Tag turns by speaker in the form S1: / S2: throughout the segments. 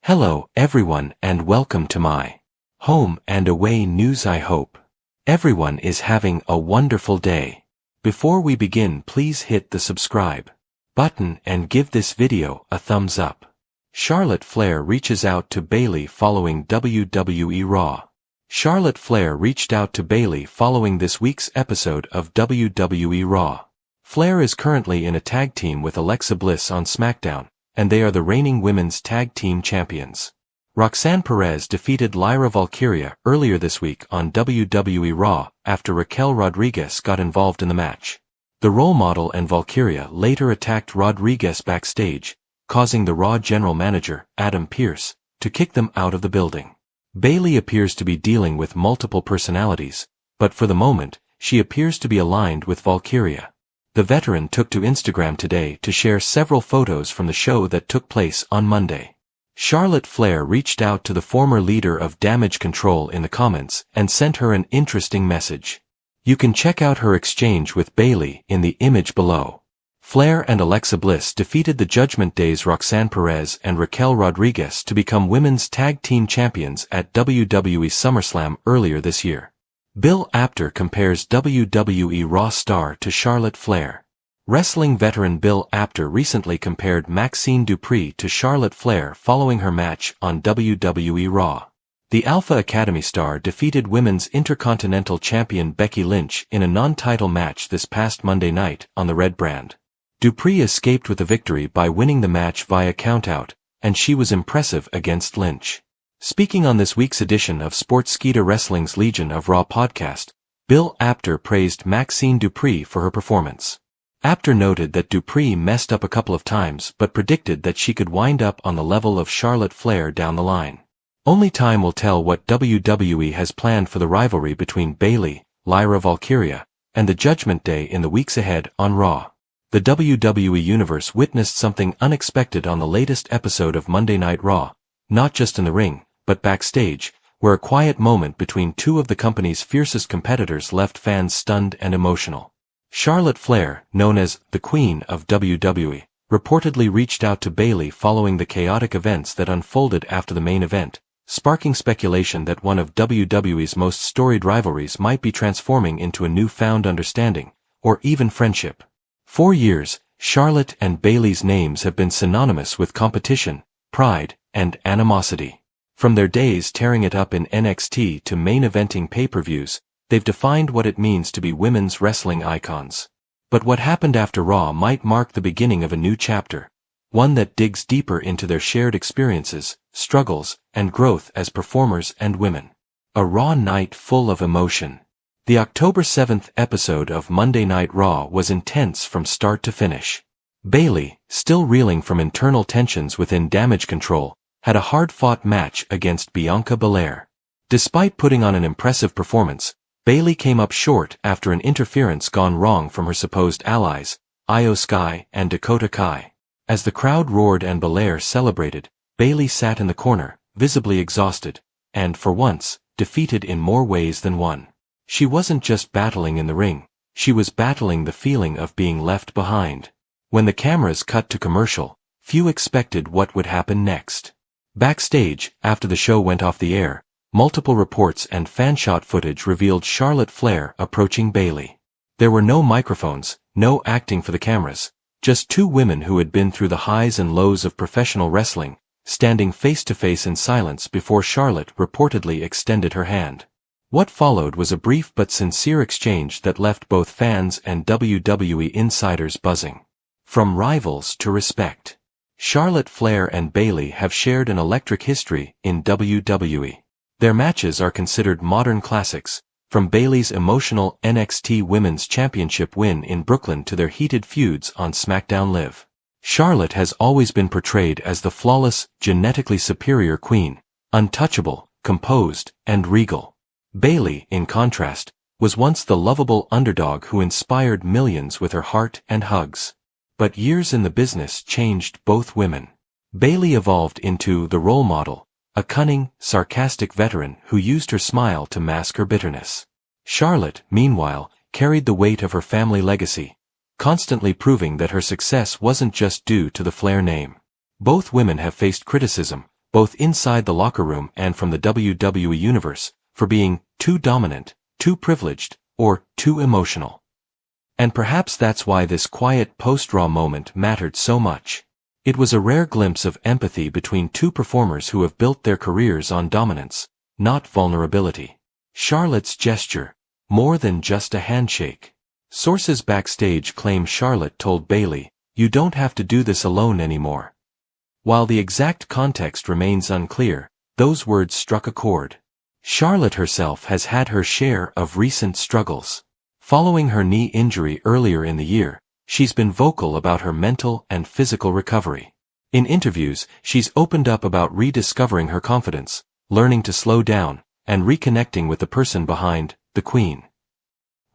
S1: Hello everyone and welcome to my home and away news. I hope everyone is having a wonderful day. Before we begin, please hit the subscribe button and give this video a thumbs up. Charlotte Flair reaches out to Bayley following WWE Raw. Charlotte Flair reached out to Bayley following this week's episode of WWE Raw. Flair is currently in a tag team with Alexa Bliss on SmackDown, and they are the reigning women's tag team champions. Roxanne Perez defeated Lyra Valkyria earlier this week on WWE Raw after Raquel Rodriguez got involved in the match. The role model and Valkyria later attacked Rodriguez backstage, causing the Raw general manager, Adam Pearce, to kick them out of the building. Bayley appears to be dealing with multiple personalities, but for the moment, she appears to be aligned with Valkyria. The veteran took to Instagram today to share several photos from the show that took place on Monday. Charlotte Flair reached out to the former leader of Damage Control in the comments and sent her an interesting message. You can check out her exchange with Bayley in the image below. Flair and Alexa Bliss defeated the Judgment Day's Roxanne Perez and Raquel Rodriguez to become women's tag team champions at WWE SummerSlam earlier this year. Bill Apter compares WWE Raw star to Charlotte Flair. Wrestling veteran Bill Apter recently compared Maxine Dupri to Charlotte Flair following her match on WWE Raw. The Alpha Academy star defeated Women's Intercontinental Champion Becky Lynch in a non-title match this past Monday night on the Red brand. Dupri escaped with the victory by winning the match via countout, and she was impressive against Lynch. Speaking on this week's edition of Sportskeeda Wrestling's Legion of Raw podcast, Bill Apter praised Maxine Dupri for her performance. Apter noted that Dupri messed up a couple of times but predicted that she could wind up on the level of Charlotte Flair down the line. Only time will tell what WWE has planned for the rivalry between Bayley, Lyra Valkyria, and the Judgment Day in the weeks ahead on Raw. The WWE Universe witnessed something unexpected on the latest episode of Monday Night Raw, not just in the ring, but backstage, where a quiet moment between two of the company's fiercest competitors left fans stunned and emotional. Charlotte Flair, known as the Queen of WWE, reportedly reached out to Bayley following the chaotic events that unfolded after the main event, sparking speculation that one of WWE's most storied rivalries might be transforming into a newfound understanding, or even friendship. For years, Charlotte and Bayley's names have been synonymous with competition, pride, and animosity. From their days tearing it up in NXT to main eventing pay-per-views, they've defined what it means to be women's wrestling icons. But what happened after Raw might mark the beginning of a new chapter, one that digs deeper into their shared experiences, struggles, and growth as performers and women. A Raw night full of emotion. The October 7th episode of Monday Night Raw was intense from start to finish. Bayley, still reeling from internal tensions within Damage Control, had a hard-fought match against Bianca Belair. Despite putting on an impressive performance, Bayley came up short after an interference gone wrong from her supposed allies, Io Sky and Dakota Kai. As the crowd roared and Belair celebrated, Bayley sat in the corner, visibly exhausted, and, for once, defeated in more ways than one. She wasn't just battling in the ring, she was battling the feeling of being left behind. When the cameras cut to commercial, few expected what would happen next. Backstage, after the show went off the air, multiple reports and fan-shot footage revealed Charlotte Flair approaching Bayley. There were no microphones, no acting for the cameras, just two women who had been through the highs and lows of professional wrestling, standing face-to-face in silence before Charlotte reportedly extended her hand. What followed was a brief but sincere exchange that left both fans and WWE insiders buzzing. From rivals to respect. Charlotte Flair and Bayley have shared an electric history in WWE. Their matches are considered modern classics, from Bayley's emotional NXT Women's Championship win in Brooklyn to their heated feuds on SmackDown Live. Charlotte has always been portrayed as the flawless, genetically superior queen, untouchable, composed, and regal. Bayley, in contrast, was once the lovable underdog who inspired millions with her heart and hugs. But years in the business changed both women. Bayley evolved into the role model, a cunning, sarcastic veteran who used her smile to mask her bitterness. Charlotte, meanwhile, carried the weight of her family legacy, constantly proving that her success wasn't just due to the Flair name. Both women have faced criticism, both inside the locker room and from the WWE universe, for being too dominant, too privileged, or too emotional. And perhaps that's why this quiet post-Raw moment mattered so much. It was a rare glimpse of empathy between two performers who have built their careers on dominance, not vulnerability. Charlotte's gesture, more than just a handshake. Sources backstage claim Charlotte told Bayley, "You don't have to do this alone anymore." While the exact context remains unclear, those words struck a chord. Charlotte herself has had her share of recent struggles. Following her knee injury earlier in the year, she's been vocal about her mental and physical recovery. In interviews, she's opened up about rediscovering her confidence, learning to slow down, and reconnecting with the person behind the Queen.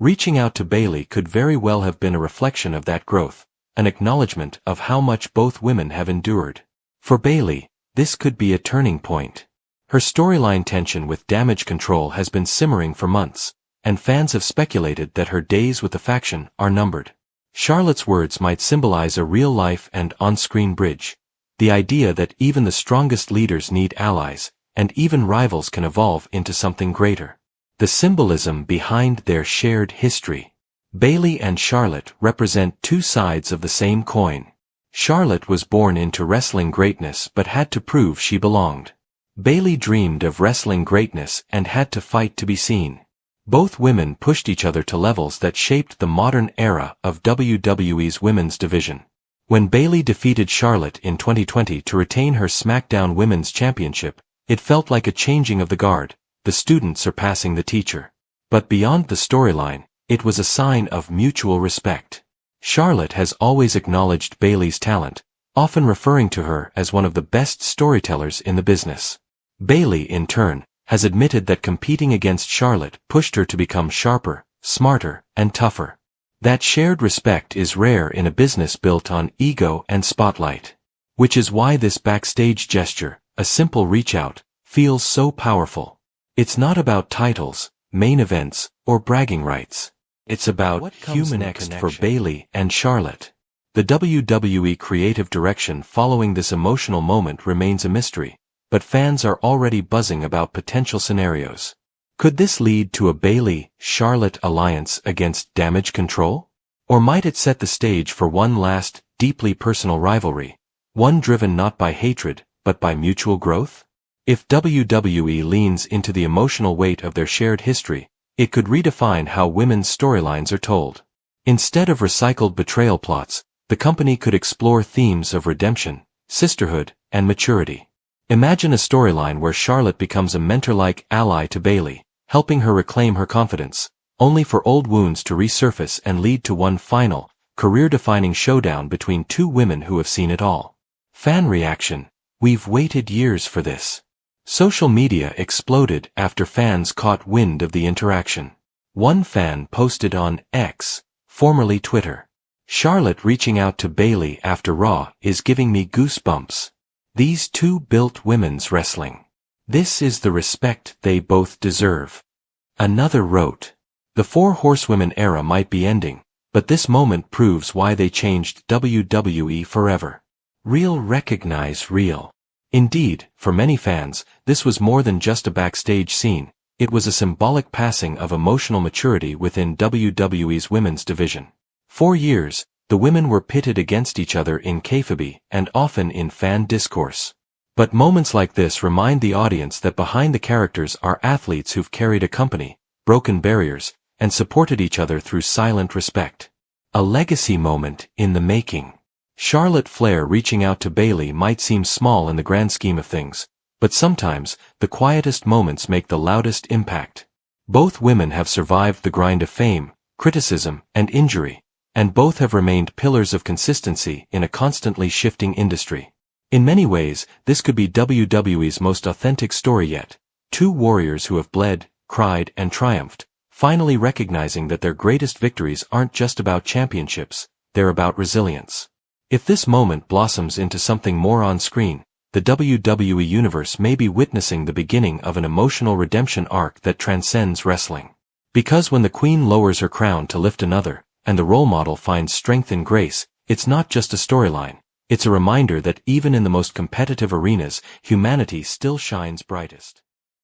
S1: Reaching out to Bayley could very well have been a reflection of that growth, an acknowledgement of how much both women have endured. For Bayley, this could be a turning point. Her storyline tension with Damage Control has been simmering for months, and fans have speculated that her days with the faction are numbered. Charlotte's words might symbolize a real-life and on-screen bridge, the idea that even the strongest leaders need allies, and even rivals can evolve into something greater. The symbolism behind their shared history. Bayley and Charlotte represent two sides of the same coin. Charlotte was born into wrestling greatness but had to prove she belonged. Bayley dreamed of wrestling greatness and had to fight to be seen. Both women pushed each other to levels that shaped the modern era of WWE's women's division. When Bayley defeated Charlotte in 2020 to retain her SmackDown Women's Championship, it felt like a changing of the guard, the student surpassing the teacher. But beyond the storyline, it was a sign of mutual respect. Charlotte has always acknowledged Bayley's talent, often referring to her as one of the best storytellers in the business. Bayley, in turn, has admitted that competing against Charlotte pushed her to become sharper, smarter, and tougher. That shared respect is rare in a business built on ego and spotlight. Which is why this backstage gesture, a simple reach-out, feels so powerful. It's not about titles, main events, or bragging rights. It's about human next for Bayley and Charlotte. The WWE creative direction following this emotional moment remains a mystery, but fans are already buzzing about potential scenarios. Could this lead to a Bayley-Charlotte alliance against Damage Control? Or might it set the stage for one last, deeply personal rivalry, one driven not by hatred, but by mutual growth? If WWE leans into the emotional weight of their shared history, it could redefine how women's storylines are told. Instead of recycled betrayal plots, the company could explore themes of redemption, sisterhood, and maturity. Imagine a storyline where Charlotte becomes a mentor-like ally to Bayley, helping her reclaim her confidence, only for old wounds to resurface and lead to one final, career-defining showdown between two women who have seen it all. Fan reaction: "We've waited years for this." Social media exploded after fans caught wind of the interaction. One fan posted on X, formerly Twitter, "Charlotte reaching out to Bayley after Raw is giving me goosebumps. These two built women's wrestling. This is the respect they both deserve." Another wrote, "The Four Horsewomen era might be ending, but this moment proves why they changed WWE forever. Real recognize real." Indeed, for many fans, this was more than just a backstage scene, it was a symbolic passing of emotional maturity within WWE's women's division. For years, the women were pitted against each other in kayfabe and often in fan discourse. But moments like this remind the audience that behind the characters are athletes who've carried a company, broken barriers, and supported each other through silent respect. A legacy moment in the making. Charlotte Flair reaching out to Bayley might seem small in the grand scheme of things, but sometimes, the quietest moments make the loudest impact. Both women have survived the grind of fame, criticism, and injury, and both have remained pillars of consistency in a constantly shifting industry. In many ways, this could be WWE's most authentic story yet. Two warriors who have bled, cried, and triumphed, finally recognizing that their greatest victories aren't just about championships, they're about resilience. If this moment blossoms into something more on-screen, the WWE Universe may be witnessing the beginning of an emotional redemption arc that transcends wrestling. Because when the Queen lowers her crown to lift another, and the role model finds strength in grace, it's not just a storyline, It's a reminder that even in the most competitive arenas, humanity still shines brightest.